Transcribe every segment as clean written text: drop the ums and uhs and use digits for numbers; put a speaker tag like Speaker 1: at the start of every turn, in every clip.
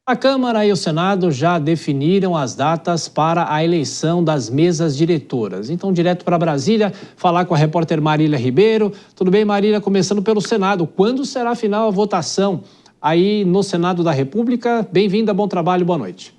Speaker 1: A Câmara e o Senado já definiram as datas para a eleição das mesas diretoras. Então, direto para Brasília, falar com a repórter Marília Ribeiro. Tudo bem, Marília? Começando pelo Senado. Quando será afinal a votação aí no Senado da República? Bem-vinda, bom trabalho, boa noite.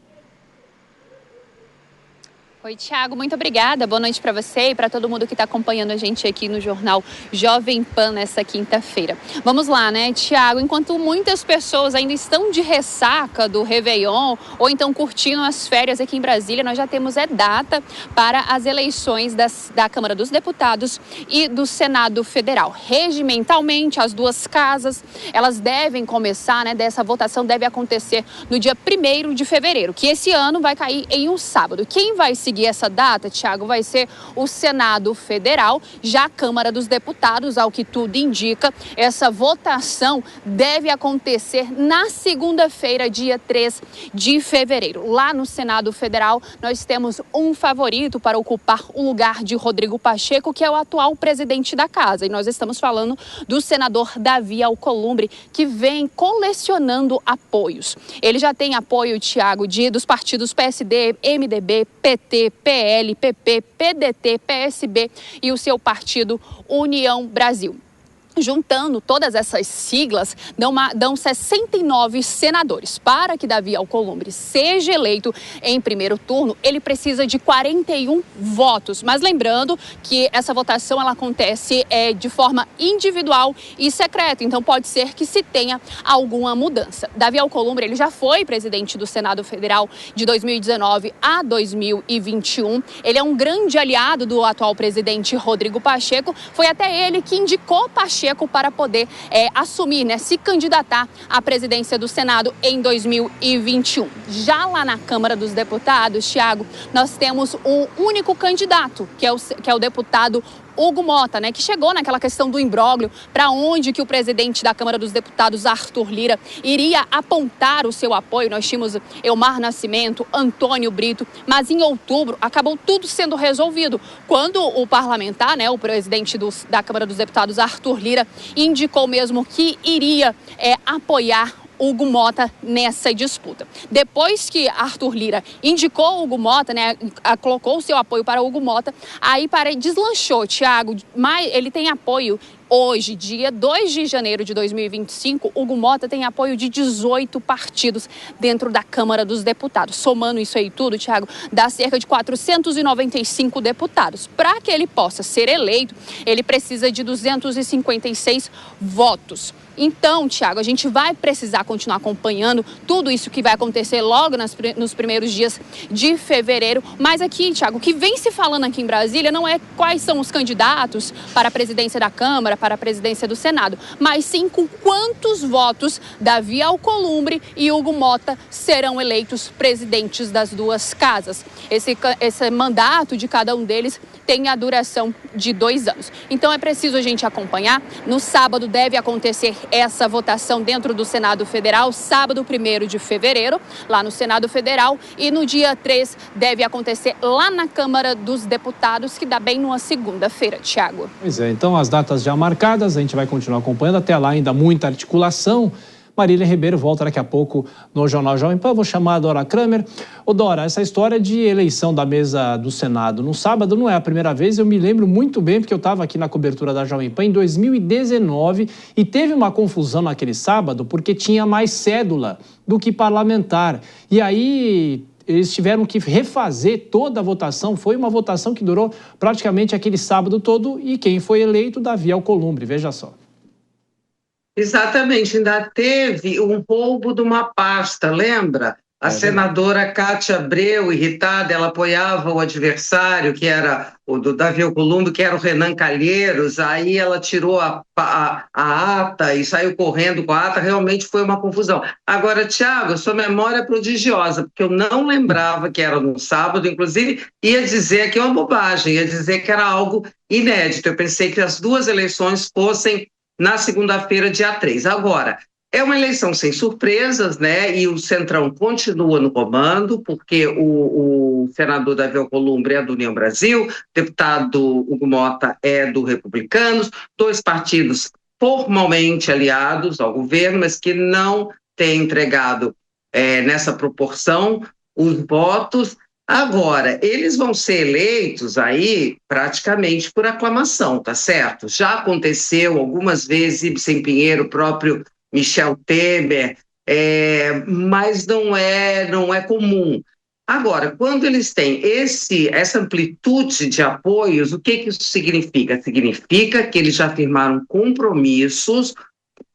Speaker 2: Oi, Thiago, muito obrigada. Boa noite para você e para todo mundo que está acompanhando a gente aqui no Jornal Jovem Pan nessa quinta-feira. Vamos lá, né, Thiago? Enquanto muitas pessoas ainda estão de ressaca do Réveillon ou então curtindo as férias aqui em Brasília, nós já temos data para as eleições da Câmara dos Deputados e do Senado Federal. Regimentalmente, as duas casas, elas devem começar, né, dessa votação deve acontecer no dia 1º de fevereiro, que esse ano vai cair em um sábado. Quem vai seguir essa data, Thiago, vai ser o Senado Federal. Já a Câmara dos Deputados, ao que tudo indica, essa votação deve acontecer na segunda-feira, dia 3 de fevereiro. Lá no Senado Federal, nós temos um favorito para ocupar o lugar de Rodrigo Pacheco, que é o atual presidente da casa. E nós estamos falando do senador Davi Alcolumbre, que vem colecionando apoios. Ele já tem apoio, Thiago, dos partidos PSD, MDB, PT, PL, PP, PDT, PSB e o seu partido União Brasil. Juntando todas essas siglas, dão 69 senadores. Para que Davi Alcolumbre seja eleito em primeiro turno, ele precisa de 41 votos. Mas lembrando que essa votação ela acontece de forma individual e secreta. Então pode ser que se tenha alguma mudança. Davi Alcolumbre ele já foi presidente do Senado Federal de 2019 a 2021. Ele é um grande aliado do atual presidente Rodrigo Pacheco. Foi até ele que indicou Pacheco para poder assumir, né, se candidatar à presidência do Senado em 2021. Já lá na Câmara dos Deputados, Thiago, nós temos um único candidato, que é o deputado Hugo Mota, né, que chegou naquela questão do imbróglio, para onde que o presidente da Câmara dos Deputados, Arthur Lira, iria apontar o seu apoio. Nós tínhamos Elmar Nascimento, Antônio Brito, mas em outubro acabou tudo sendo resolvido, quando o parlamentar, né, o presidente da Câmara dos Deputados, Arthur Lira, indicou mesmo que iria apoiar Hugo Mota nessa disputa. Depois que Arthur Lira indicou Hugo Mota, né, colocou o seu apoio para Hugo Mota, aí deslanchou, Thiago, mas ele tem apoio. Hoje, dia 2 de janeiro de 2025, Hugo Mota tem apoio de 18 partidos dentro da Câmara dos Deputados. Somando isso aí tudo, Thiago, dá cerca de 495 deputados. Para que ele possa ser eleito, ele precisa de 256 votos. Então, Thiago, a gente vai precisar continuar acompanhando tudo isso que vai acontecer logo nos primeiros dias de fevereiro. Mas aqui, Thiago, o que vem se falando aqui em Brasília não é quais são os candidatos para a presidência da Câmara, para a presidência do Senado, mas sim com quantos votos Davi Alcolumbre e Hugo Mota serão eleitos presidentes das duas casas. Esse mandato de cada um deles tem a duração de 2 anos. Então é preciso a gente acompanhar. No sábado deve acontecer essa votação dentro do Senado Federal, sábado 1º de fevereiro, lá no Senado Federal, e no dia 3 deve acontecer lá na Câmara dos Deputados, que dá bem numa segunda-feira, Thiago.
Speaker 1: Pois é, então as datas já marcadas, a gente vai continuar acompanhando, até lá ainda muita articulação. Marília Ribeiro volta daqui a pouco no Jornal Jovem Pan. Vou chamar a Dora Kramer. Ô Dora, essa história de eleição da mesa do Senado no sábado não é a primeira vez. Eu me lembro muito bem, porque eu estava aqui na cobertura da Jovem Pan em 2019 e teve uma confusão naquele sábado porque tinha mais cédula do que parlamentar. E aí eles tiveram que refazer toda a votação. Foi uma votação que durou praticamente aquele sábado todo e quem foi eleito, Davi Alcolumbre. Veja só.
Speaker 3: Exatamente, ainda teve um roubo de uma pasta, lembra? A senadora Cátia Abreu, irritada, ela apoiava o adversário, que era o do Davi Alcolumbre, que era o Renan Calheiros, aí ela tirou a ata e saiu correndo com a ata, realmente foi uma confusão. Agora, Thiago, sua memória é prodigiosa, porque eu não lembrava que era no sábado, inclusive ia dizer que é uma bobagem, ia dizer que era algo inédito. Eu pensei que as duas eleições fossem na segunda-feira, dia 3. Agora, é uma eleição sem surpresas, né? E o Centrão continua no comando, porque o senador Davi Alcolumbre é do União Brasil, deputado Hugo Mota é do Republicanos, 2 partidos formalmente aliados ao governo, mas que não têm entregado nessa proporção os votos. Agora, eles vão ser eleitos aí praticamente por aclamação, tá certo? Já aconteceu algumas vezes, Ibsen Pinheiro, o próprio Michel Temer, mas não é comum. Agora, quando eles têm essa amplitude de apoios, o que isso significa? Significa que eles já firmaram compromissos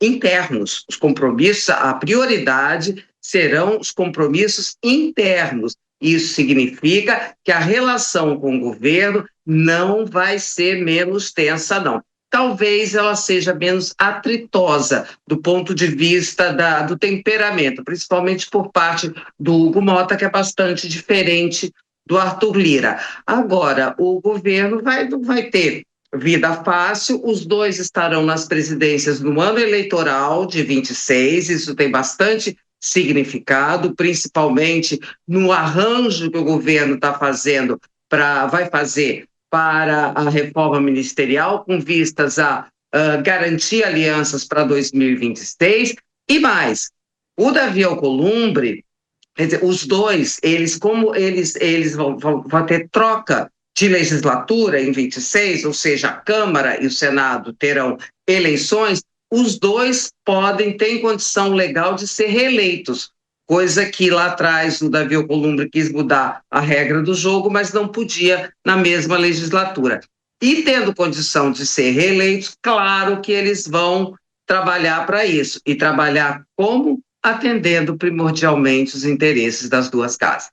Speaker 3: internos. Os compromissos, a prioridade serão os compromissos internos. Isso significa que a relação com o governo não vai ser menos tensa, não. Talvez ela seja menos atritosa do ponto de vista do temperamento, principalmente por parte do Hugo Mota, que é bastante diferente do Arthur Lira. Agora, o governo não vai ter vida fácil, os dois estarão nas presidências no ano eleitoral de 26, isso tem bastante significado, principalmente no arranjo que o governo vai fazer para a reforma ministerial, com vistas a garantir alianças para 2026, e mais, o Davi Alcolumbre, quer dizer, os dois, eles vão ter troca de legislatura em 26, ou seja, a Câmara e o Senado terão eleições, os dois têm condição legal de ser reeleitos, coisa que lá atrás o Davi Alcolumbre quis mudar a regra do jogo, mas não podia na mesma legislatura. E tendo condição de ser reeleitos, claro que eles vão trabalhar para isso. E trabalhar como? Atendendo primordialmente os interesses das duas casas.